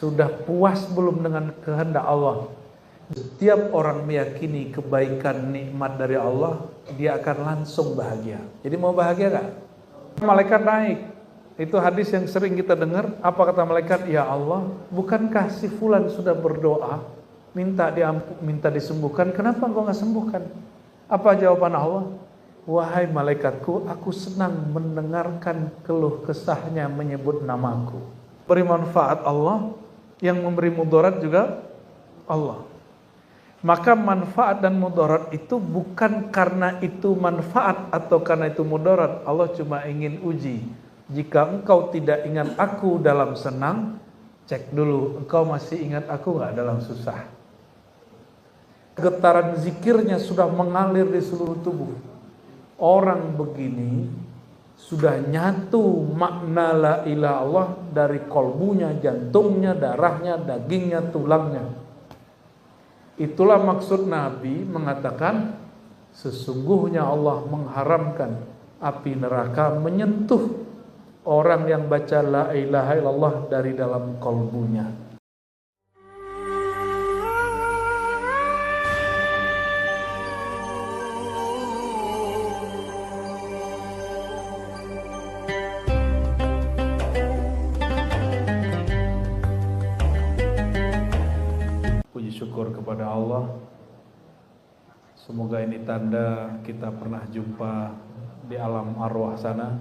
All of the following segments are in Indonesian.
Sudah puas belum dengan kehendak Allah? Setiap orang meyakini kebaikan nikmat dari Allah, dia akan langsung bahagia. Jadi mau bahagia gak? Malaikat naik. Itu hadis yang sering kita dengar. Apa kata malaikat? Ya Allah, bukankah si fulan sudah berdoa minta disembuhkan, kenapa engkau gak sembuhkan? Apa jawaban Allah? Wahai malaikatku, aku senang mendengarkan keluh kesahnya menyebut namaku. Beri manfaat Allah, yang memberi mudarat juga Allah. Maka manfaat dan mudarat itu bukan karena itu manfaat atau karena itu mudarat. Allah cuma ingin uji. Jika engkau tidak ingat aku dalam senang, cek dulu engkau masih ingat aku gak dalam susah. Getaran zikirnya sudah mengalir di seluruh tubuh. Orang begini sudah nyatu makna la ilaha Allah dari kolbunya, jantungnya, darahnya, dagingnya, tulangnya. Itulah maksud Nabi mengatakan sesungguhnya Allah mengharamkan api neraka menyentuh orang yang baca la ilaha illallah dari dalam kolbunya. Syukur kepada Allah. Semoga ini tanda kita pernah jumpa di alam arwah sana,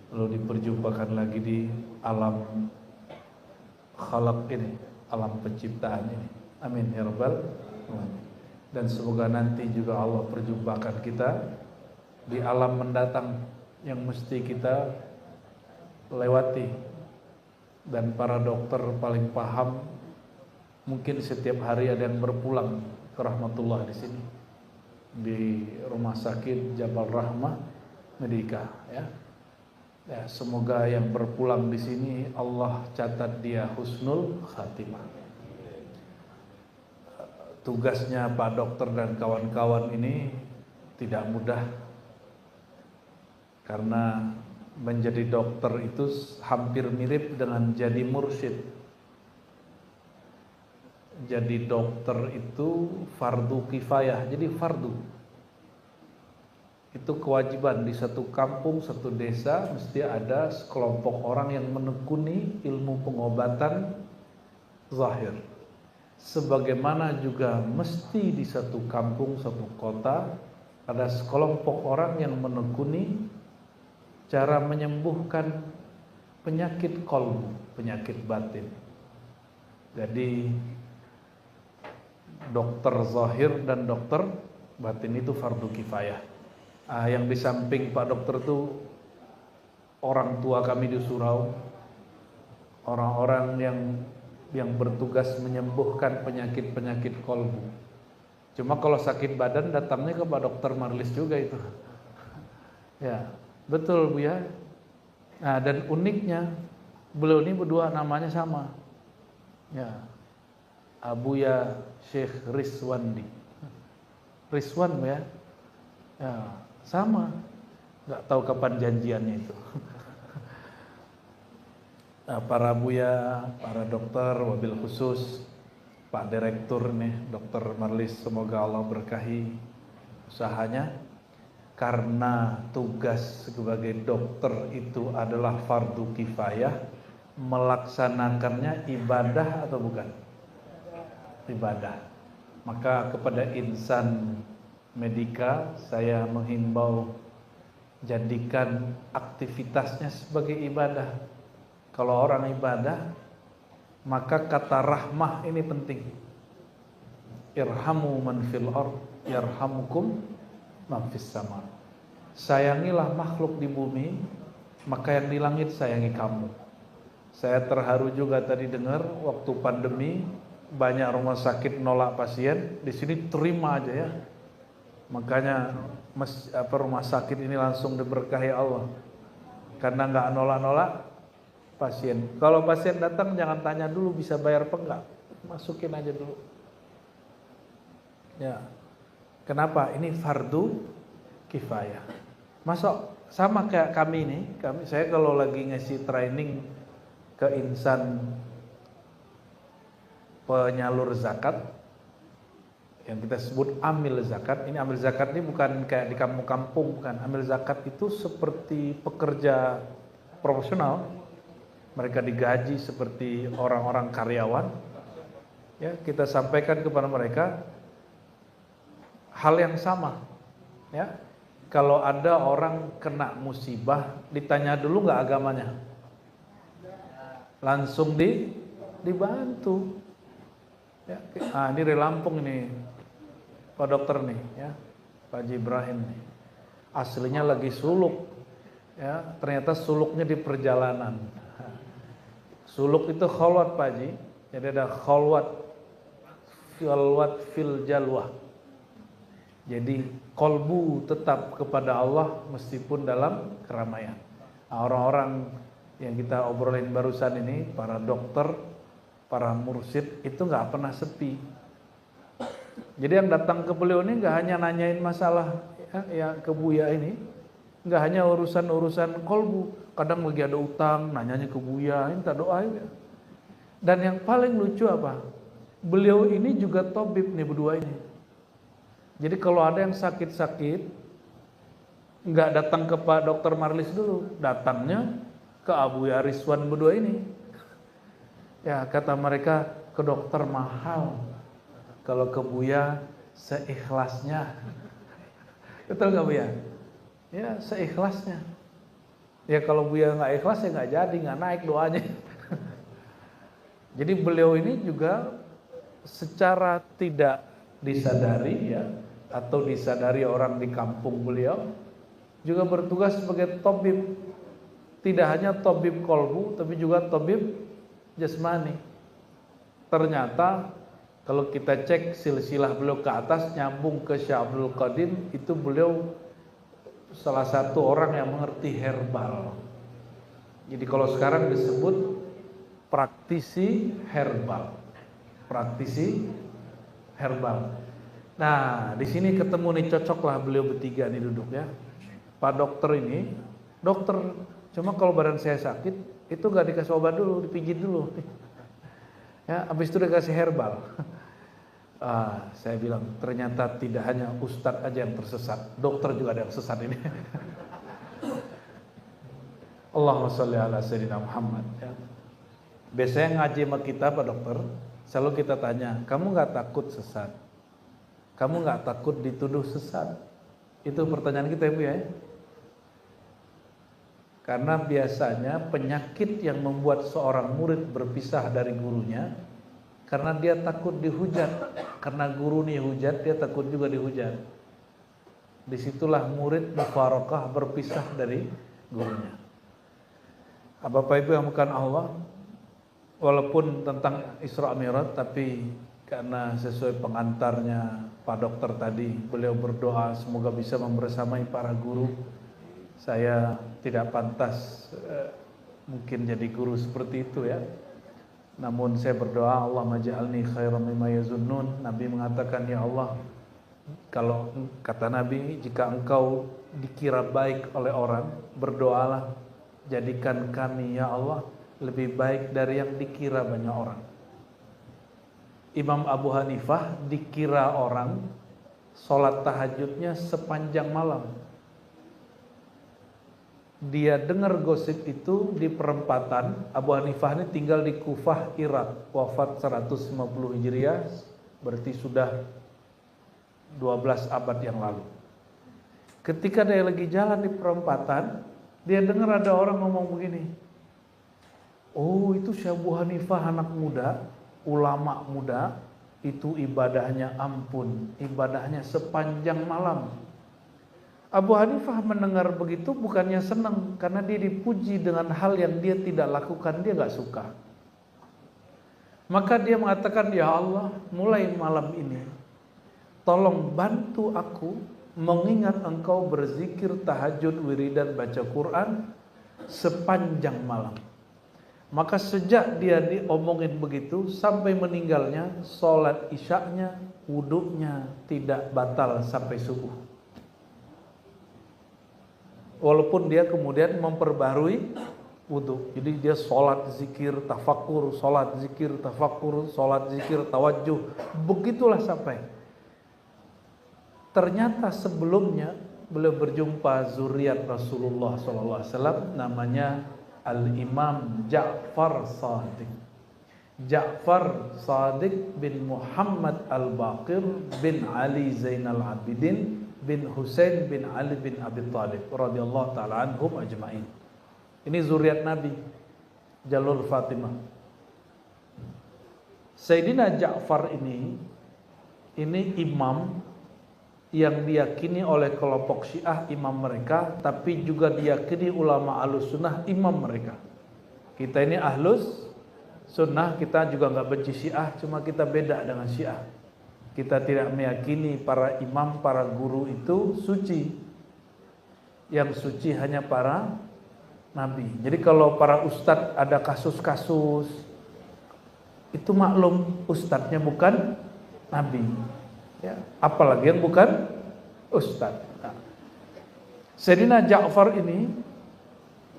lalu diperjumpakan lagi di alam khalaq ini, alam penciptaan ini. Amin ya rabbal alamin. Dan semoga nanti juga Allah perjumpakan kita di alam mendatang yang mesti kita lewati. Dan para dokter paling paham. Mungkin setiap hari ada yang berpulang ke rahmatullah di sini, di rumah sakit Jabal Rahmah Medika. Ya, semoga yang berpulang di sini Allah catat dia husnul khatimah. Tugasnya Pak Dokter dan kawan-kawan ini tidak mudah, karena menjadi dokter itu hampir mirip dengan jadi mursyid. Jadi dokter itu fardu kifayah, jadi fardu. Itu kewajiban di satu kampung, satu desa mesti ada sekelompok orang yang menekuni ilmu pengobatan zahir. Sebagaimana juga mesti di satu kampung, satu kota ada sekelompok orang yang menekuni cara menyembuhkan penyakit qalbu, penyakit batin. Jadi dokter zahir dan dokter batin itu fardu kifayah. Yang di samping Pak Dokter itu orang tua kami di surau, orang-orang yang bertugas menyembuhkan penyakit-penyakit kolbu. Cuma kalau sakit badan datangnya ke Pak Dokter Marlis juga itu. Ya, betul Bu ya. Nah, dan uniknya beliau ini berdua namanya sama. Ya. Abuya Syekh Rizwandi. Rizwan ya? Ya, sama. Gak tahu kapan janjiannya itu. Nah, para abuya, para dokter, wabil khusus Pak Direktur nih, Dokter Marlis, semoga Allah berkahi usahanya. Karena tugas sebagai dokter itu adalah fardu kifayah, melaksanakannya ibadah atau bukan? Ibadah. Maka kepada insan medika saya menghimbau jadikan aktivitasnya sebagai ibadah. Kalau orang ibadah, maka kata rahmah ini penting. Irhamu man fil ard yarhamukum man fis sama. Sayangilah makhluk di bumi, maka yang di langit sayangi kamu. Saya terharu juga tadi dengar waktu pandemi banyak rumah sakit nolak pasien, di sini terima aja ya. Makanya rumah sakit ini langsung diberkahi Allah, karena nggak nolak-nolak pasien. Kalau pasien datang jangan tanya dulu bisa bayar apa enggak, masukin aja dulu. Ya, kenapa? Ini fardu kifayah. Masuk sama kayak kami nih, saya kalau lagi ngasih training ke insan penyalur zakat yang kita sebut amil zakat. Ini amil zakat ini bukan kayak di kampung-kampung, bukan. Amil zakat itu seperti pekerja profesional, mereka digaji seperti orang-orang karyawan. Ya, kita sampaikan kepada mereka hal yang sama. Ya, kalau ada orang kena musibah, ditanya dulu nggak agamanya, langsung dibantu. Ya, ini dari Lampung ini, Pak Dokter nih, ya, Pak Haji Ibrahim nih, aslinya lagi suluk, ya, ternyata suluknya di perjalanan. Suluk itu khalwat Pak Haji, jadi ada khalwat fil jalwah. Jadi kolbu tetap kepada Allah meskipun dalam keramaian. Nah, orang-orang yang kita obrolin barusan ini, para dokter, para mursyid itu nggak pernah sepi. Jadi yang datang ke beliau ini nggak hanya nanyain masalah ya ke Buya ini, nggak hanya urusan-urusan kolbu. Kadang lagi ada utang, nanyanya ke Buya, minta doa ya. Dan yang paling lucu apa? Beliau ini juga tabib nih berdua ini. Jadi kalau ada yang sakit-sakit, nggak datang ke Pak Dokter Marlis dulu, datangnya ke Abu Yariswan berdua ini. Ya kata mereka, ke dokter mahal, kalau ke Buya seikhlasnya. Betul nggak Buya? Ya seikhlasnya. Ya kalau Buya nggak ikhlas ya nggak jadi, nggak naik doanya. Jadi beliau ini juga secara tidak disadari ya, atau disadari orang di kampung beliau, juga bertugas sebagai tabib. Tidak hanya tabib kolbu, tapi juga tabib jasmani. Ternyata kalau kita cek silsilah beliau ke atas nyambung ke Syekh Abdul Qadir, itu beliau salah satu orang yang mengerti herbal. Jadi kalau sekarang disebut praktisi herbal. Praktisi herbal. Nah, di sini ketemu nih, cocoklah beliau bertiga nih duduk ya. Pak dokter ini, dokter, cuma kalau badan saya sakit, itu gak dikasih obat dulu, dipijit dulu. Ya, habis itu dikasih herbal. Saya bilang, ternyata tidak hanya ustadz aja yang tersesat, dokter juga ada yang sesat ini. Allahumma sholli ala sayyidina Muhammad. Ya. Biasanya ngaji sama kita Pak Dokter, selalu kita tanya, kamu gak takut sesat? Kamu gak takut dituduh sesat? Itu pertanyaan kita Ibu ya. Karena biasanya penyakit yang membuat seorang murid berpisah dari gurunya, karena dia takut dihujat. Karena guru nih hujat, dia takut juga dihujat. Disitulah murid mufarakah, berpisah dari gurunya. Bapak Ibu yang bukan Allah, walaupun tentang Isra Mi'raj, tapi karena sesuai pengantarnya Pak Dokter tadi, beliau berdoa semoga bisa membersamai para guru. Saya tidak pantas mungkin jadi guru seperti itu ya. Namun saya berdoa, Allahumma ja'alni khairan mimma yazunnun. Nabi mengatakan, ya Allah, kalau kata Nabi, jika engkau dikira baik oleh orang, berdoalah, jadikan kami ya Allah lebih baik dari yang dikira banyak orang. Imam Abu Hanifah dikira orang sholat tahajudnya sepanjang malam. Dia dengar gosip itu di perempatan. Abu Hanifah ini tinggal di Kufah, Irak, wafat 150 Hijriah, berarti sudah 12 abad yang lalu. Ketika dia lagi jalan di perempatan, dia dengar ada orang ngomong begini, oh itu Syekh Abu Hanifah anak muda, ulama muda, itu ibadahnya ampun, ibadahnya sepanjang malam. Abu Hanifah mendengar begitu bukannya senang, karena dia dipuji dengan hal yang dia tidak lakukan, dia gak suka. Maka dia mengatakan, ya Allah, mulai malam ini tolong bantu aku mengingat engkau berzikir, tahajud, wiridan, baca Quran sepanjang malam. Maka sejak dia diomongin begitu sampai meninggalnya, sholat isyaknya, wuduknya tidak batal sampai subuh. Walaupun dia kemudian memperbarui wudhu. Jadi dia sholat, zikir, tafakur, sholat, zikir, tafakur, sholat, zikir, tawajuh. Begitulah sampai. Ternyata sebelumnya beliau berjumpa zuriat Rasulullah SAW, namanya Al-Imam Ja'far Shadiq. Ja'far Shadiq bin Muhammad Al-Baqir bin Ali Zainal Abidin bin Husain bin Ali bin Abi Thalib radhiyallahu ta'ala anhum ajma'in. Ini zuriat Nabi, jalur Fatimah. Sayyidina Ja'far ini imam yang diyakini oleh kelompok Syiah imam mereka, tapi juga diyakini ulama Ahlus Sunnah imam mereka. Kita ini Ahlus Sunnah, kita juga nggak benci Syiah, cuma kita beda dengan Syiah. Kita tidak meyakini para imam, para guru itu suci. Yang suci hanya para nabi. Jadi kalau para ustadz ada kasus-kasus, itu maklum ustadznya bukan nabi. Ya, apalagi yang bukan ustadz. Nah, Sayyidina Ja'far ini,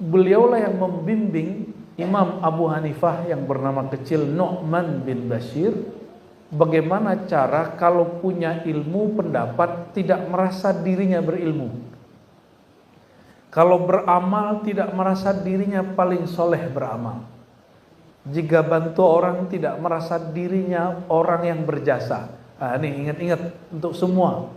beliaulah yang membimbing Imam Abu Hanifah yang bernama kecil Nu'man bin Bashir, bagaimana cara kalau punya ilmu pendapat tidak merasa dirinya berilmu, kalau beramal tidak merasa dirinya paling soleh beramal, jika bantu orang tidak merasa dirinya orang yang berjasa. Nah, ini ingat-ingat untuk semua.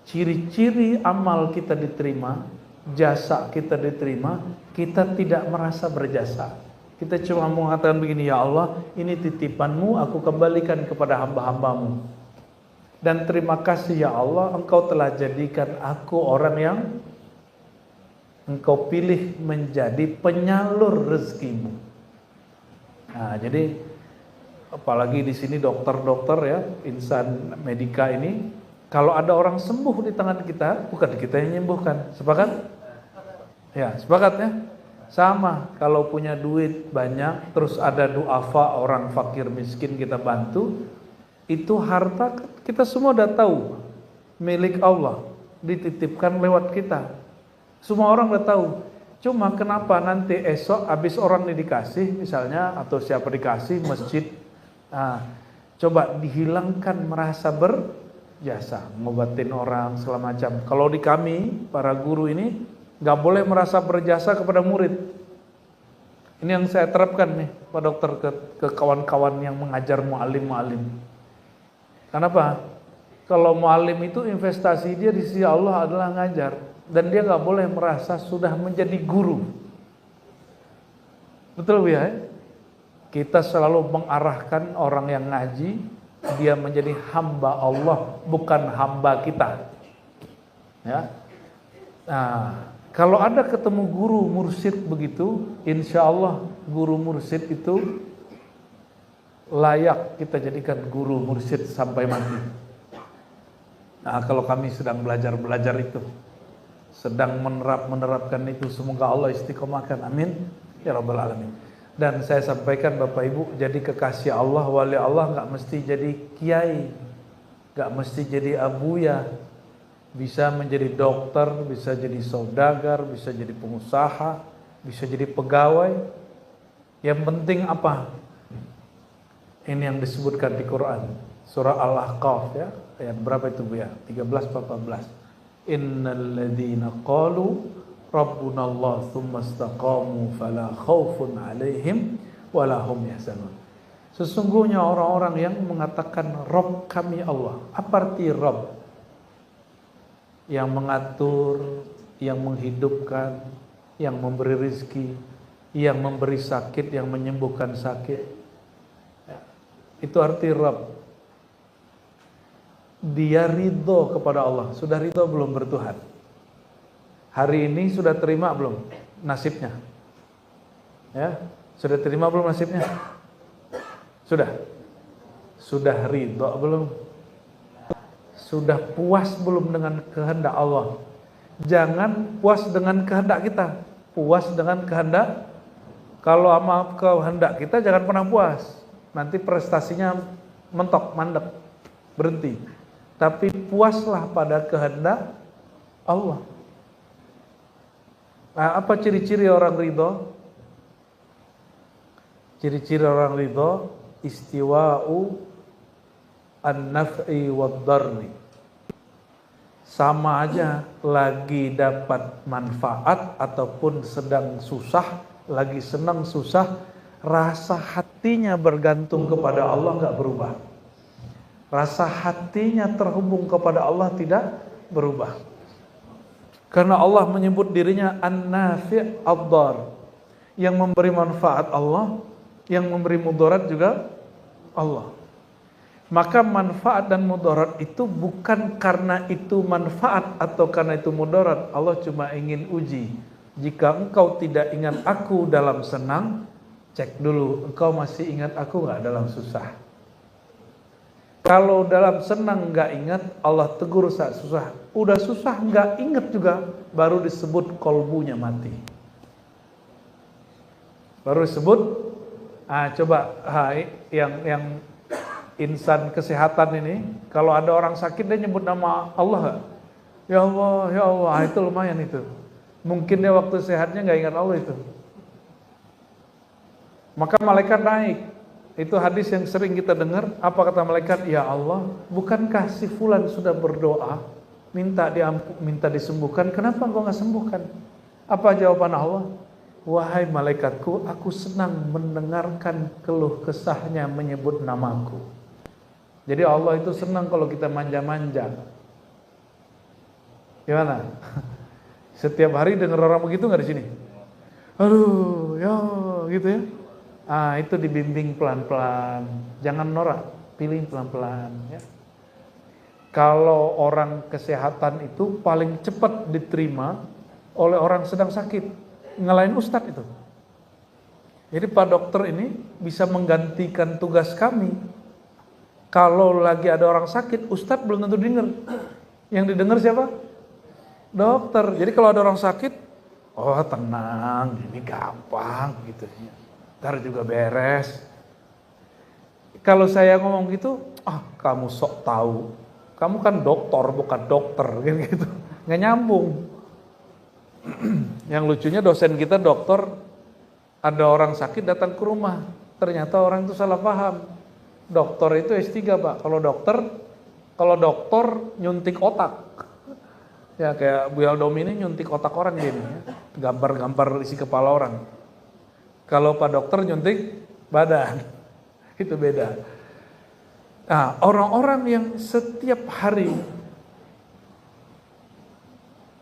Ciri-ciri amal kita diterima, jasa kita diterima, kita tidak merasa berjasa. Kita cuma mengatakan begini, ya Allah, ini titipanmu, aku kembalikan kepada hamba-hambamu. Dan terima kasih ya Allah, engkau telah jadikan aku orang yang engkau pilih menjadi penyalur rezekimu. Nah, jadi apalagi di sini dokter-dokter ya, insan medika ini, kalau ada orang sembuh di tangan kita, bukan kita yang menyembuhkan. Sepakat? Ya, sepakat ya? Sama, kalau punya duit banyak, terus ada duafa, orang fakir miskin kita bantu, itu harta kita semua udah tahu, milik Allah, dititipkan lewat kita. Semua orang udah tahu. Cuma kenapa nanti esok habis orang ini dikasih misalnya, atau siapa dikasih masjid, nah, coba dihilangkan merasa berjasa, ngobatin orang segala macam. Kalau di kami para guru ini nggak boleh merasa berjasa kepada murid. Ini yang saya terapkan nih Pak Dokter ke kawan-kawan yang mengajar mu'alim. Kenapa? Kalau mu'alim itu investasi dia di sisi Allah adalah ngajar, dan dia nggak boleh merasa sudah menjadi guru. Betul ya? Kita selalu mengarahkan orang yang ngaji, dia menjadi hamba Allah, bukan hamba kita. Ya. Nah, kalau ada ketemu guru mursyid begitu, insya Allah guru mursyid itu layak kita jadikan guru mursyid sampai mati. Nah, kalau kami sedang belajar itu, sedang menerapkan itu, semoga Allah istiqomahkan, amin ya rabbal alamin. Dan saya sampaikan Bapak Ibu, jadi kekasih Allah, wali Allah nggak mesti jadi kiai, nggak mesti jadi abuya, bisa menjadi dokter, bisa jadi saudagar, bisa jadi pengusaha, bisa jadi pegawai. Yang penting apa? Ini yang disebutkan di Quran, surah Al-Ahqaf ya, ayat berapa itu Bu ya? 13-14. Innal ladzina qalu Rabbuna Allah thumma istaqamu fala khaufun alaihim wala hum yahzanun. Sesungguhnya orang-orang yang mengatakan Rabb kami Allah. Apa arti Rabb? Yang mengatur, yang menghidupkan, yang memberi rizki, yang memberi sakit, yang menyembuhkan sakit. Itu arti Rabb. Dia ridho kepada Allah. Sudah ridho belum bertuhan? Hari ini sudah terima belum nasibnya? Ya, sudah terima belum nasibnya? Sudah. Sudah ridho belum? Sudah puas belum dengan kehendak Allah? Jangan puas dengan kehendak kita, puas dengan kehendak. Kalau sama kehendak kita jangan pernah puas. Nanti prestasinya mentok, mandek, berhenti. Tapi puaslah pada kehendak Allah. Nah, apa ciri-ciri orang ridho? Ciri-ciri orang ridho istiwa'u an-naf'i wad-darri. Sama aja lagi dapat manfaat ataupun sedang susah, lagi senang susah, rasa hatinya bergantung kepada Allah enggak berubah. Rasa hatinya terhubung kepada Allah tidak berubah. Karena Allah menyebut dirinya an-nafi' ad-dar. Yang memberi manfaat Allah, yang memberi mudarat juga Allah. Maka manfaat dan mudarat itu bukan karena itu manfaat atau karena itu mudarat. Allah cuma ingin uji. Jika engkau tidak ingat aku dalam senang, cek dulu engkau masih ingat aku enggak dalam susah. Kalau dalam senang enggak ingat, Allah tegur saat susah. Udah susah enggak ingat juga, baru disebut kolbunya mati. Baru disebut, coba yang insan kesehatan ini, kalau ada orang sakit dia nyebut nama Allah enggak? Ya Allah, ya Allah, itu lumayan itu. Mungkin dia waktu sehatnya enggak ingat Allah itu. Maka malaikat naik. Itu hadis yang sering kita dengar. Apa kata malaikat? Ya Allah, bukankah si fulan sudah berdoa minta disembuhkan, kenapa engkau enggak sembuhkan? Apa jawaban Allah? Wahai malaikatku, aku senang mendengarkan keluh kesahnya menyebut namaku. Jadi Allah itu senang kalau kita manja-manja. Gimana? Setiap hari dengar orang begitu enggak di sini? Aduh, ya gitu ya. Itu dibimbing pelan-pelan. Jangan norak, pilih pelan-pelan ya. Kalau orang kesehatan itu paling cepat diterima oleh orang sedang sakit, ngelain ustadz itu. Jadi Pak Dokter ini bisa menggantikan tugas kami. Kalau lagi ada orang sakit, ustadz belum tentu dengar. Yang didengar siapa? Dokter. Jadi kalau ada orang sakit, oh tenang, ini gampang gitu. Ntar juga beres. Kalau saya ngomong gitu, kamu sok tahu. Kamu kan dokter bukan dokter gitu. Nggak nyambung. Yang lucunya dosen kita dokter, ada orang sakit datang ke rumah. Ternyata orang itu salah paham. Dokter itu S3 Pak. Kalau dokter nyuntik otak. Ya kayak Bu Yaldom ini nyuntik otak orang gini ya. Gambar-gambar isi kepala orang. Kalau Pak Dokter nyuntik badan. Itu beda. Nah, orang-orang yang setiap hari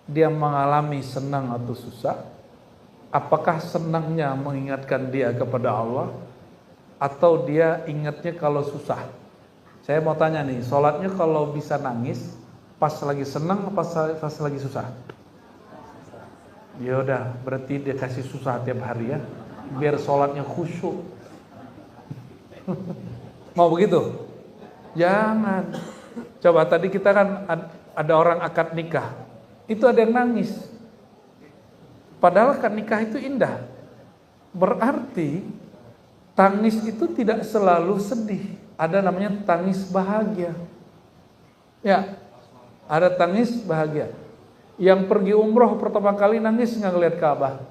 dia mengalami senang atau susah, apakah senangnya mengingatkan dia kepada Allah atau dia ingatnya kalau susah? Saya mau tanya nih, sholatnya kalau bisa nangis pas lagi senang apa pas lagi susah? Ya udah, berarti dia kasih susah tiap hari ya, biar sholatnya khusyuk. Mau begitu? Jangan. Coba tadi kita kan ada orang akad nikah, itu ada yang nangis. Padahal akad nikah itu indah. Berarti tangis itu tidak selalu sedih. Ada namanya tangis bahagia. Ya, ada tangis bahagia. Yang pergi umroh pertama kali nangis nggak ngeliat Ka'bah?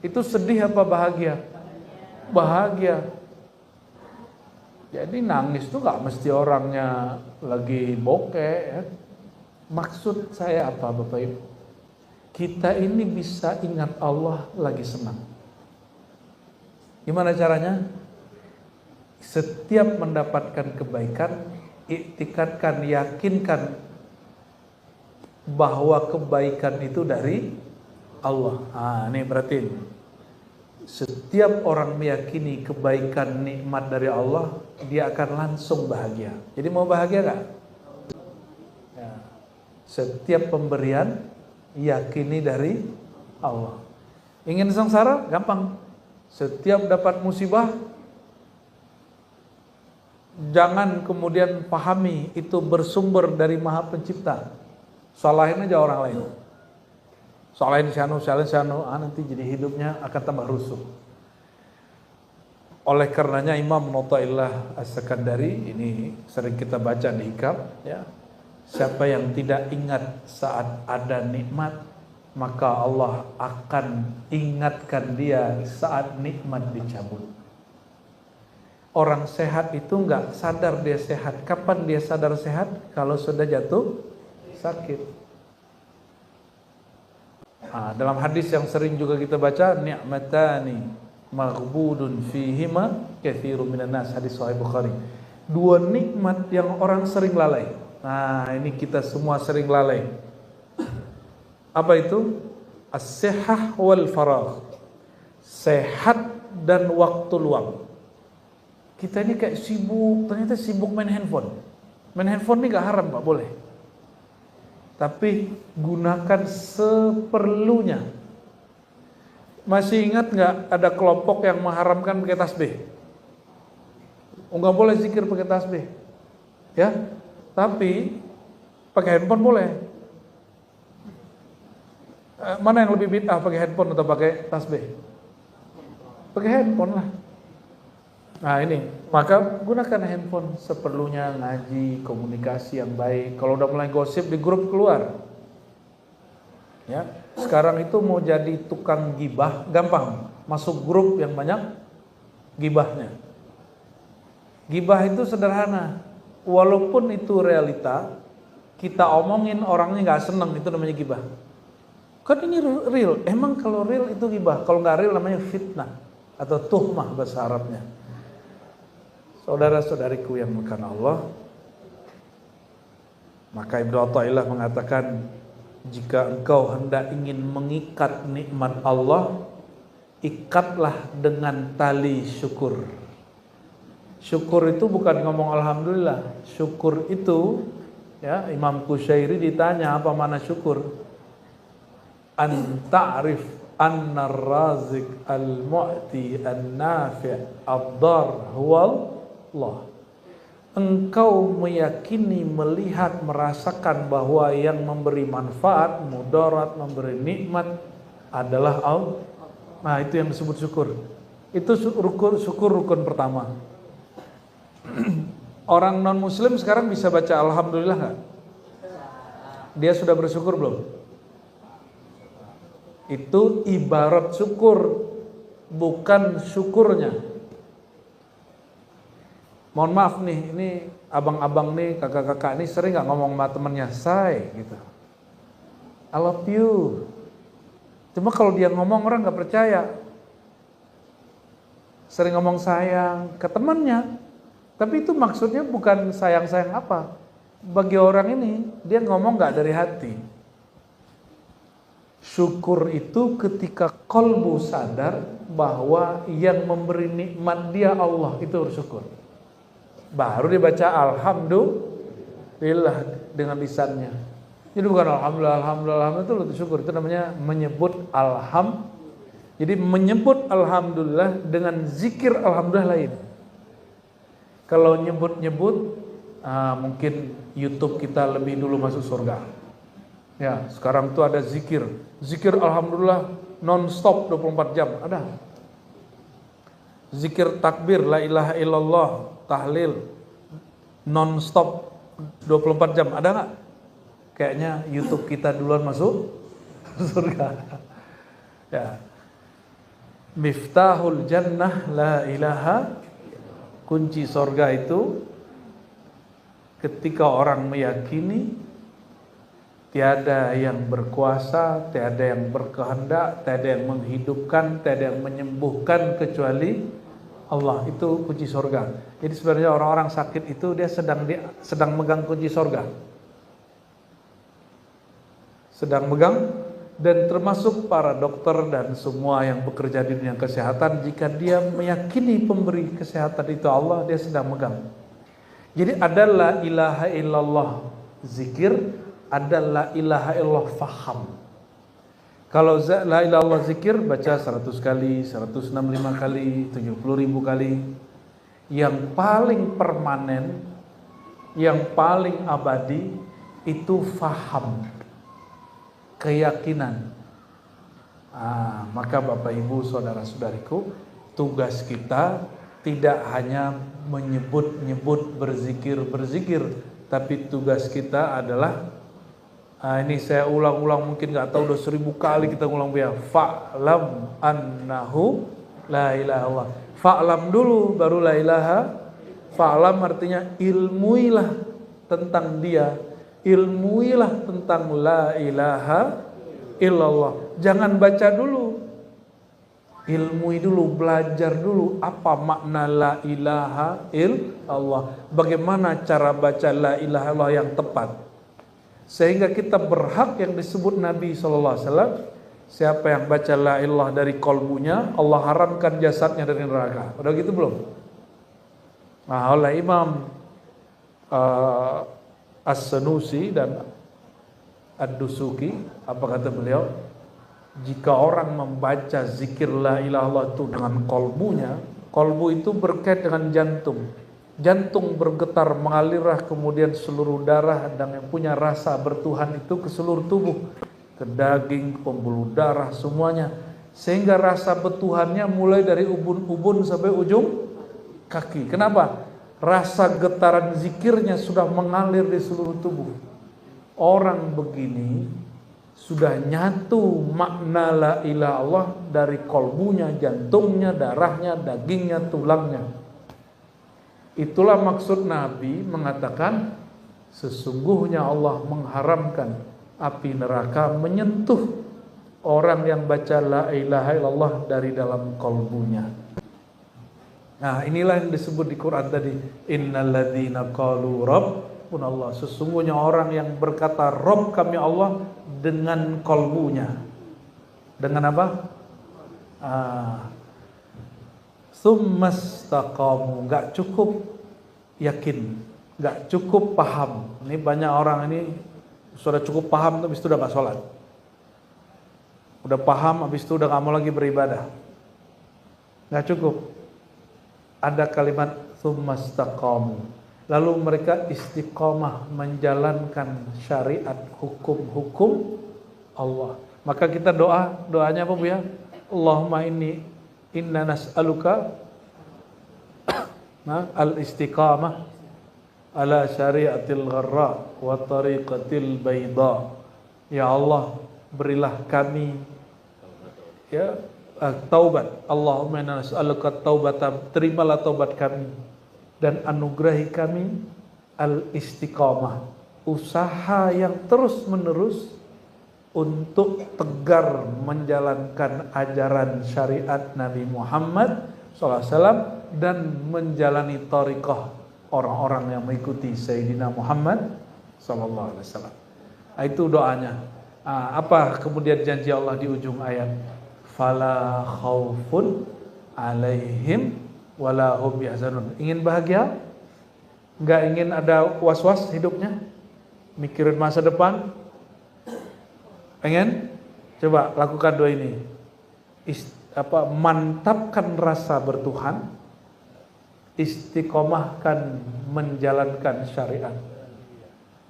Itu sedih apa bahagia? Bahagia. Jadi nangis tuh gak mesti orangnya lagi bokeh ya. Maksud saya apa Bapak Ibu? Kita ini bisa ingat Allah lagi senang. Gimana caranya? Setiap mendapatkan kebaikan, iktikadkan, yakinkan bahwa kebaikan itu dari Allah. Ini berarti setiap orang meyakini kebaikan nikmat dari Allah, dia akan langsung bahagia. Jadi mau bahagia gak? Ya. Setiap pemberian yakini dari Allah. Ingin sengsara? Gampang. Setiap dapat musibah, jangan kemudian pahami itu bersumber dari Maha Pencipta. Salahin aja orang lain. Salahin sianu, nanti jadi hidupnya akan tambah rusuh. Oleh karenanya Imam Nota'illah As-Sakandari, ini sering kita baca di Hikam ya. Siapa yang tidak ingat saat ada nikmat, maka Allah akan ingatkan dia saat nikmat dicabut. Orang sehat itu nggak sadar dia sehat. Kapan dia sadar sehat? Kalau sudah jatuh sakit. Dalam hadis yang sering juga kita baca, ni'matani maghbudun fihima katsirun minan nas, hadis sahih Bukhari. Dua nikmat yang orang sering lalai. Ini kita semua sering lalai. Apa itu? As-sihhah wal faragh. Sehat dan waktu luang. Kita ini kayak sibuk, ternyata sibuk main handphone. Main handphone ini gak haram Pak, boleh. Tapi gunakan seperlunya. Masih ingat gak ada kelompok yang mengharamkan pakai tasbih? Nggak boleh zikir pakai tasbih. Ya, tapi pakai handphone boleh. Mana yang lebih bid'ah, pakai handphone atau pakai tasbih? Pakai handphone lah. Ini, maka gunakan handphone seperlunya, ngaji, komunikasi yang baik. Kalau udah mulai gosip di grup, keluar. Ya, sekarang itu mau jadi tukang gibah gampang, masuk grup yang banyak gibahnya. Gibah itu sederhana, walaupun itu realita, kita omongin orangnya nggak seneng, itu namanya gibah. Kan ini real, emang kalau real itu gibah, kalau nggak real namanya fitnah atau tuhmah bahasa Arabnya. Saudara-saudariku yang mengasihi Allah, maka Ibnu Athaillah mengatakan, jika engkau hendak ingin mengikat nikmat Allah, ikatlah dengan tali syukur. Syukur itu bukan ngomong alhamdulillah. Syukur itu, ya, Imam Qushairi ditanya apa makna syukur? An ta'rif anna ar-razik al-mu'ti an-nafi' ad-dar huwa Allah. Engkau meyakini, melihat, merasakan bahwa yang memberi manfaat, mudarat, memberi nikmat adalah Allah. Nah, itu yang disebut syukur. Itu syukur rukun pertama. Orang non muslim sekarang bisa baca alhamdulillah nggak? Dia sudah bersyukur belum? Itu ibarat syukur, bukan syukurnya. Mohon maaf nih, ini abang-abang nih, kakak-kakak nih sering nggak ngomong sama temennya, say gitu, I love you. Cuma kalau dia ngomong orang nggak percaya. Sering ngomong sayang ke temannya, tapi itu maksudnya bukan sayang-sayang apa. Bagi orang ini, dia ngomong nggak dari hati. Syukur itu ketika kolbu sadar bahwa yang memberi nikmat dia Allah, itu bersyukur. Baru dibaca alhamdulillah dengan lisannya. Jadi bukan alhamdulillah itu syukur, itu namanya menyebut alham. Jadi menyebut alhamdulillah dengan zikir alhamdulillah lain. Kalau nyebut-nyebut, mungkin YouTube kita lebih dulu masuk surga. Ya, sekarang tuh ada zikir alhamdulillah non-stop 24 jam, ada. Zikir takbir la ilaha illallah, tahlil non-stop 24 jam, ada nggak? Kayaknya YouTube kita duluan masuk surga. Ya. Miftahul jannah la ilaha, kunci surga itu ketika orang meyakini tiada yang berkuasa, tiada yang berkehendak, tiada yang menghidupkan, tiada yang menyembuhkan kecuali Allah. Itu kunci surga. Jadi sebenarnya orang-orang sakit itu dia sedang megang kunci surga. Sedang megang, dan termasuk para dokter dan semua yang bekerja di dunia kesehatan, jika dia meyakini pemberi kesehatan itu Allah, dia sedang megang. Jadi ada la ilaha illallah zikir, ada la ilaha illallah faham. Kalau la ilaha illallah zikir baca 100 kali, 165 kali, 70.000 kali. Yang paling permanen, yang paling abadi itu faham, keyakinan. Maka Bapak Ibu saudara-saudariku, tugas kita tidak hanya menyebut-nyebut, berzikir, tapi tugas kita adalah Nah, ini saya ulang-ulang, mungkin nggak tahu udah 1000 kali kita ngulang ya. Fa'lam annahu la ilaha illallah. Fa'lam dulu baru la ilaha. Fa'lam artinya ilmuilah tentang dia, ilmuilah tentang la ilaha illallah. Jangan baca dulu, ilmui dulu, belajar dulu apa makna la ilaha illallah, bagaimana cara baca la ilaha illallah yang tepat, sehingga kita berhak yang disebut Nabi SAW. Siapa yang baca la ilah dari kolbunya, Allah haramkan jasadnya dari neraka. Udah gitu belum? Nah, oleh Imam As-Sanusi dan Ad-Dusuki, apa kata beliau? Jika orang membaca zikir la ilaha illallah itu dengan kolbunya, kolbu itu berkait dengan jantung. Jantung bergetar, mengalirlah kemudian seluruh darah dan yang punya rasa bertuhan itu ke seluruh tubuh, ke daging, ke pembuluh darah, semuanya. Sehingga rasa bertuhannya mulai dari ubun-ubun sampai ujung kaki. Kenapa? Rasa getaran zikirnya sudah mengalir di seluruh tubuh. Orang begini sudah nyatu makna la ilaha illallah dari kolbunya, jantungnya, darahnya, dagingnya, tulangnya. Itulah maksud Nabi mengatakan sesungguhnya Allah mengharamkan api neraka menyentuh orang yang baca la ilaha illallah dari dalam kolbunya. Nah, inilah yang disebut di Quran tadi, innalladzina qalu rabbunallah, sesungguhnya orang yang berkata Rabb kami Allah dengan kolbunya. Dengan apa? Summastaqamu, enggak cukup yakin, enggak cukup paham. Ini banyak orang ini sudah cukup paham tapi itu udah enggak sholat. Udah paham habis itu udah enggak mau lagi beribadah. Enggak cukup. Ada kalimat summastaqamu. Lalu mereka istiqomah menjalankan syariat hukum-hukum Allah. Maka kita doanya apa Bu ya? Allahumma inna nas'aluka al-istiqamah ala syariatil gharra wa tariqatil bayda. Ya Allah, berilah kami ya taubat. Allahumma inna nas'aluka taubata, terimalah taubat kami dan anugerahi kami al-istiqamah, usaha yang terus-menerus untuk tegar menjalankan ajaran syariat Nabi Muhammad SAW dan menjalani tariqah orang-orang yang mengikuti Sayyidina Muhammad SAW. Nah, itu doanya. Apa kemudian janji Allah di ujung ayat? Fala khaufun alaihim wala hum yahzanun. Ingin bahagia? Enggak ingin ada was-was hidupnya? Mikirin masa depan? Pengen? Coba lakukan dua ini. Mantapkan rasa bertuhan, istiqomahkan menjalankan syariat.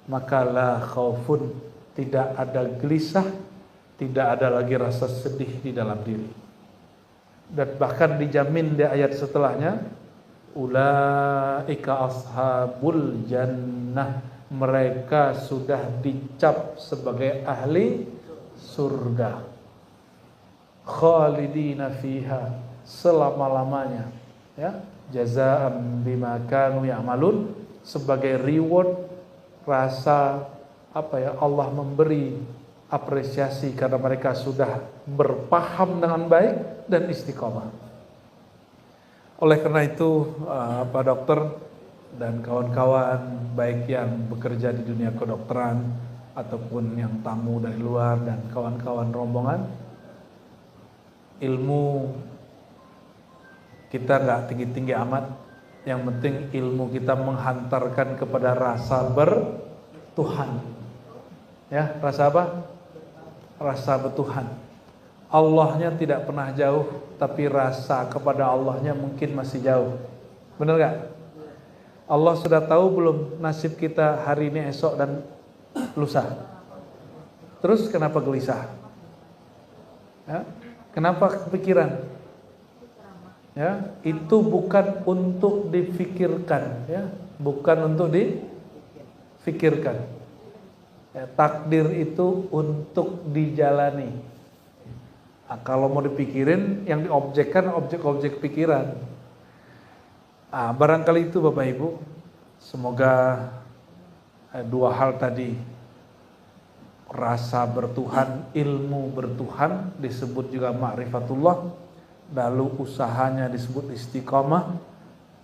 Maka la khaufun, tidak ada gelisah, tidak ada lagi rasa sedih di dalam diri. Dan bahkan dijamin di ayat setelahnya, ulaika ashabul jannah, mereka sudah dicap sebagai ahli surga, khalidina fiha, selama-lamanya, ya, jazaa'an bima kanu ya'malun, sebagai reward, rasa Allah memberi apresiasi karena mereka sudah berpaham dengan baik dan istiqomah. Oleh karena itu Pak Dokter dan kawan-kawan baik yang bekerja di dunia kedokteran ataupun yang tamu dari luar dan kawan-kawan rombongan, ilmu kita nggak tinggi-tinggi amat, yang penting ilmu kita menghantarkan kepada rasa bertuhan. Ya, rasa apa? Rasa bertuhan. Allahnya tidak pernah jauh, tapi rasa kepada Allahnya mungkin masih jauh. Benar gak? Allah sudah tahu belum nasib kita hari ini, esok, dan lusa? Terus kenapa gelisah? Ya? Kenapa kepikiran? Ya, itu bukan untuk difikirkan, ya, bukan untuk difikirkan. Ya, takdir itu untuk dijalani. Nah, kalau mau dipikirin, yang diobjekkan objek-objek pikiran. Nah, barangkali itu Bapak Ibu. Semoga dua hal tadi, rasa bertuhan, ilmu bertuhan disebut juga ma'rifatullah, lalu usahanya disebut istiqomah.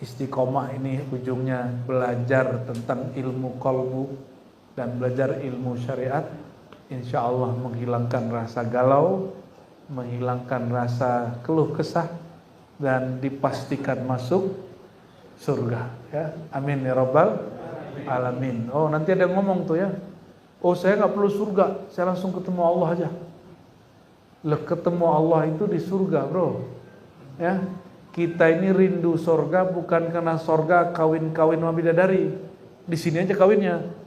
Istiqomah ini ujungnya belajar tentang ilmu qalbu dan belajar ilmu syariat, insya Allah menghilangkan rasa galau, menghilangkan rasa keluh kesah, dan dipastikan masuk surga. Ya, amin ya rabbal alamin. Oh, nanti ada yang ngomong tuh ya, oh saya nggak perlu surga, saya langsung ketemu Allah aja. Lah, ketemu Allah itu di surga, bro. Ya, kita ini rindu surga bukan karena surga kawin-kawin sama bidadari. Di sini aja kawinnya.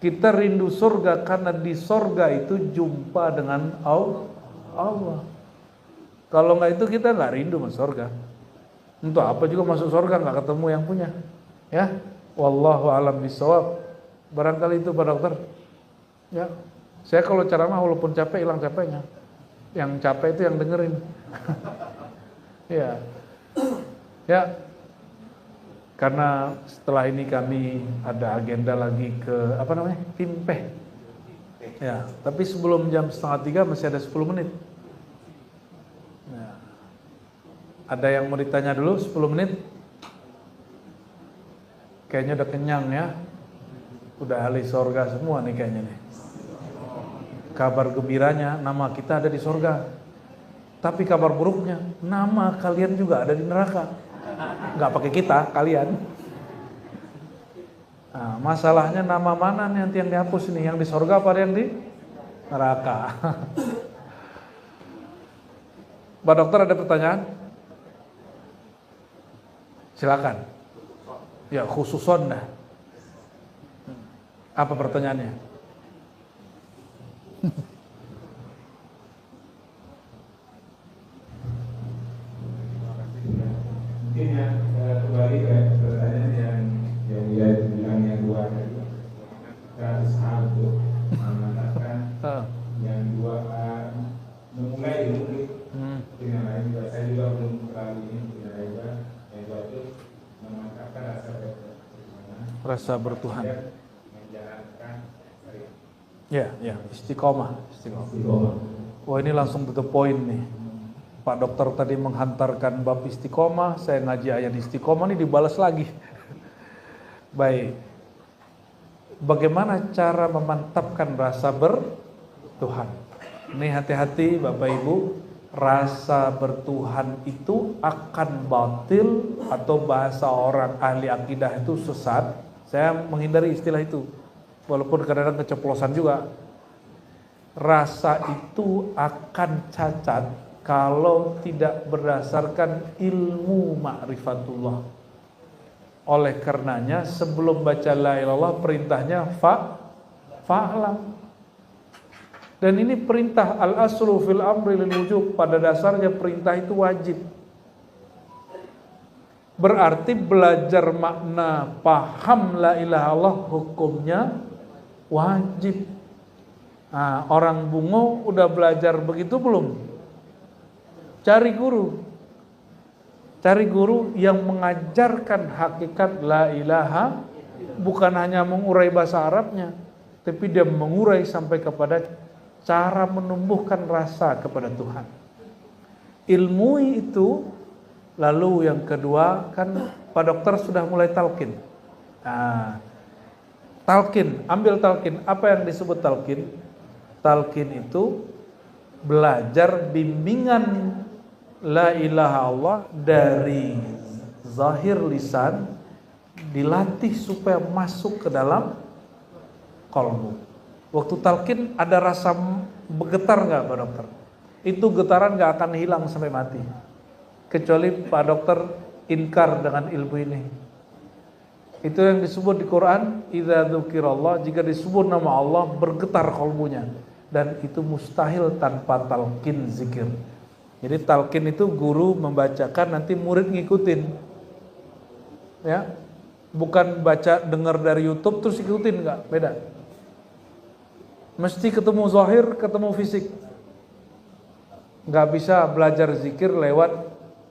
Kita rindu surga karena di surga itu jumpa dengan Allah. Kalau nggak itu kita nggak rindu sama surga. Untuk apa juga masuk surga nggak ketemu yang punya. Ya, wallahu a'lam bishawab. Barangkali itu Pak Dokter. Ya, saya kalau ceramah walaupun capek hilang capeknya. Yang capek itu yang dengerin. Ya, ya. Karena setelah ini kami ada agenda lagi ke Pimpeh. Ya, tapi sebelum jam 2:30 masih ada 10 menit. Nah, ada yang mau ditanya dulu 10 menit? Kayaknya udah kenyang ya. Udah ahli sorga semua nih kayaknya nih. Kabar gembiranya nama kita ada di sorga. Tapi kabar buruknya nama kalian juga ada di neraka. Nggak pakai kita, kalian. Nah, masalahnya nama mana nih nanti yang dihapus nih? Yang di sorga apa yang di neraka? Pak Dokter ada pertanyaan? Silakan. Ya, khususon dah. Apa pertanyaannya? Mungkin yang kembali ke pertanyaan yang bilang yang dua tadi, kita usaha untuk memantapkan yang dua memulai dulu. Dengan lain juga saya juga belum terlalu ini dengan lain juga yang dua itu memantapkan rasa bertuhan. Menjalankan syariat. Ya, istiqomah. Wah, ini langsung to the point nih. Pak Dokter tadi menghantarkan bab istiqomah, saya ngaji ayat istiqomah ini dibalas lagi. Baik. Bagaimana cara memantapkan rasa bertuhan? Ini hati-hati Bapak Ibu, rasa bertuhan itu akan batil atau bahasa orang ahli akidah itu sesat. Saya menghindari istilah itu. Walaupun kadang-kadang keceplosan juga. Rasa itu akan cacat kalau tidak berdasarkan ilmu ma'rifatullah. Oleh karenanya sebelum baca la ilaha illallah perintahnya fa'lam. Dan ini perintah al-aslu fil amri lil wujub, pada dasarnya perintah itu wajib. Berarti belajar makna paham la ilaha illallah hukumnya wajib. Nah, orang bungo udah belajar begitu belum? Cari guru yang mengajarkan hakikat la ilaha, bukan hanya mengurai bahasa Arabnya, tapi dia mengurai sampai kepada cara menumbuhkan rasa kepada Tuhan. Ilmui itu. Lalu yang kedua, kan Pak Dokter sudah mulai talqin. Nah, talqin, ambil talqin. Apa yang disebut talqin? Talqin itu belajar bimbingan la ilaha Allah dari zahir lisan, dilatih supaya masuk ke dalam qalbu. Waktu talqin ada rasa bergetar nggak Pak Dokter? Itu getaran nggak akan hilang sampai mati, kecuali Pak Dokter inkar dengan ilmu ini. Itu yang disebut di Quran, idza dzukirallah, jika disebut nama Allah bergetar qalbunya, dan itu mustahil tanpa talqin zikir. Jadi talqin itu guru membacakan, nanti murid ngikutin. Ya. Bukan baca dengar dari YouTube terus ikutin, enggak, beda. Mesti ketemu zahir, ketemu fisik. Nggak bisa belajar zikir lewat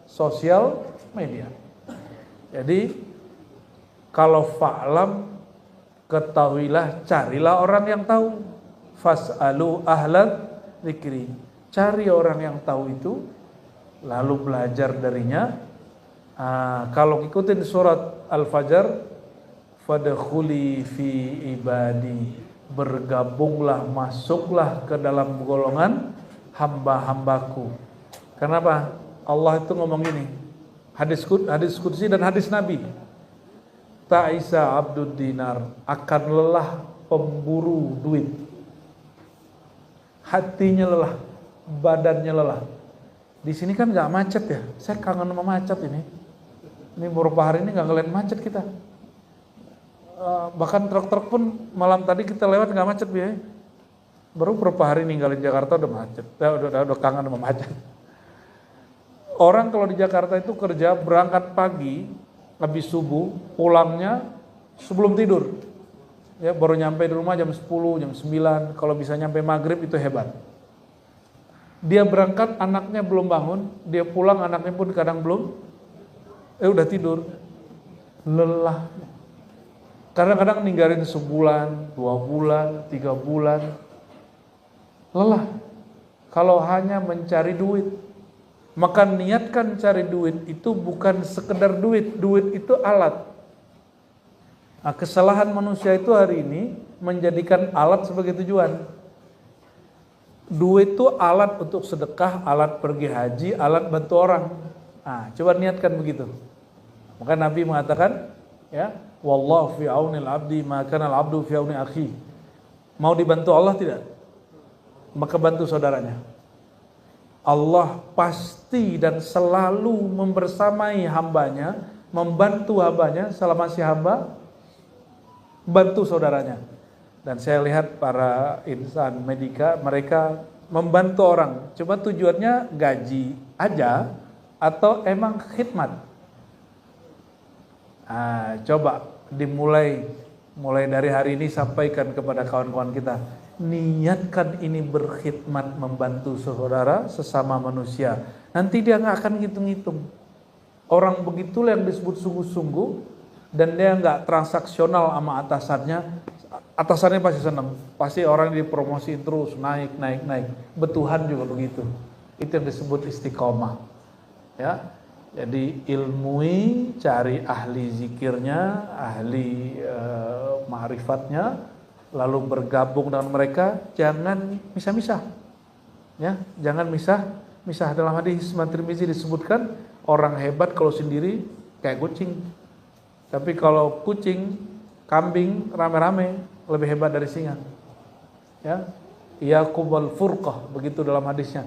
sosial media. Jadi kalau fa'lam, ketahuilah, carilah orang yang tahu. Fas'alu ahla dzikri. Cari orang yang tahu itu, lalu belajar darinya. Kalau ikutin surat Al-Fajr, fadkhuli fi ibadi, bergabunglah, masuklah ke dalam golongan hamba-hambaku. Kenapa? Allah itu ngomong gini, hadis qudsi dan hadis Nabi. Ta'isa abdud dinar, akan lelah pemburu duit. Hatinya lelah, badannya lelah. Di sini kan nggak macet ya. Saya kangen sama macet ini. Ini beberapa hari ini nggak ngeliat macet kita. Bahkan truk-truk pun malam tadi kita lewat nggak macet ya. Baru beberapa hari ninggalin Jakarta udah macet. Udah kangen sama macet. Orang kalau di Jakarta itu kerja berangkat pagi, habis subuh, pulangnya sebelum tidur. Ya, baru nyampe di rumah jam 10, jam 9, kalau bisa nyampe maghrib itu hebat. Dia berangkat, anaknya belum bangun, dia pulang, anaknya pun kadang belum, udah tidur. Lelah. Kadang-kadang ninggalin sebulan, 2 bulan, 3 bulan. Lelah. Kalau hanya mencari duit. Maka niatkan cari duit itu bukan sekedar duit. Duit itu alat. Nah, kesalahan manusia itu hari ini menjadikan alat sebagai tujuan. Duit itu alat untuk sedekah, alat pergi haji, alat bantu orang. Nah, coba niatkan begitu. Maka Nabi mengatakan, ya, wallahu fi aunil abdi ma kana al abdu fi auni akhi. Mau dibantu Allah tidak? Maka bantu saudaranya. Allah pasti dan selalu membersamai hambanya, membantu hambanya selama si hamba bantu saudaranya. Dan saya lihat para insan medika, mereka membantu orang. Coba tujuannya gaji aja atau emang khidmat? Coba dimulai dari hari ini, sampaikan kepada kawan-kawan kita. Niatkan ini berkhidmat, membantu saudara sesama manusia. Nanti dia nggak akan ngitung-ngitung. Orang begitulah yang disebut sungguh-sungguh. Dan dia nggak transaksional sama atasannya pasti senang, pasti orang dipromosiin terus, naik. Betuhan juga begitu, itu yang disebut istiqomah. Ya, jadi ilmui, cari ahli zikirnya, ahli ma'rifatnya, lalu bergabung dengan mereka, jangan misah-misah. Ya, jangan misah. Dalam hadis Tirmizi disebutkan orang hebat kalau sendiri kayak kucing. Tapi kalau kucing, kambing rame-rame lebih hebat dari singa. Ya, yaqubal furqah, begitu dalam hadisnya.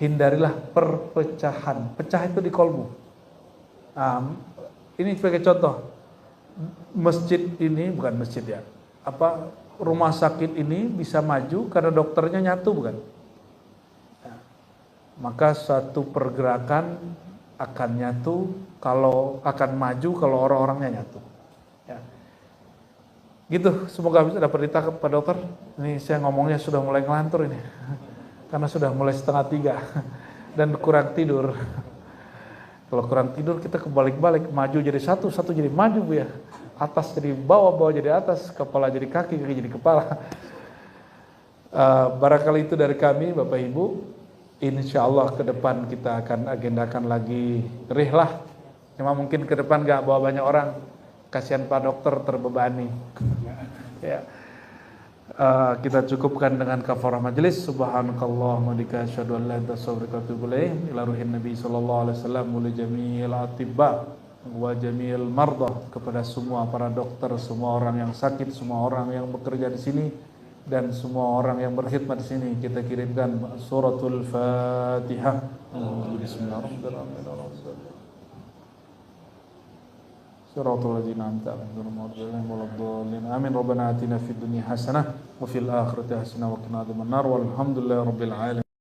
Hindarilah perpecahan. Pecah itu di kolbu. Ini sebagai contoh. Masjid ini bukan masjid ya. Rumah sakit ini bisa maju karena dokternya nyatu, bukan? Ya. Maka satu pergerakan akan nyatu kalau akan maju kalau orang-orangnya nyatu. Ya. Gitu, semoga bisa dapat ditangkap Pak Dokter. Ini saya ngomongnya sudah mulai ngelantur ini. Karena sudah mulai 2:30 dan kurang tidur. Kalau kurang tidur kita kebalik-balik, maju jadi satu jadi maju, Bu ya. Atas jadi bawah jadi atas, kepala jadi kaki jadi kepala. Barangkali itu dari kami Bapak Ibu. Insya Allah ke depan kita akan agendakan lagi rihlah. Cuma mungkin ke depan gak bawa banyak orang, kasihan Pak Dokter terbebani. Ya. Kita cukupkan dengan kafarah majelis. Subhanakallahumma bika asyhadu an la ilaha illa anta astaghfiruka wa atubu ilaik. Ila ruhin Nabi sallallahu alaihi wasallam wa li jami'il atibba wa jami'il mardah, kepada semua para dokter, semua orang yang sakit, semua orang yang bekerja di sini, dan semua orang yang berkhidmat di sini, kita kirimkan suratul Fatihah. Bismillahirrahmanirrahim. Siratal ladzina an'amta 'alaihim waladdallin. Amin. Rabbana atina fid dunya hasanah wa fil akhirati hasanah wa qina adzabannar. Walhamdulillahirabbil alamin.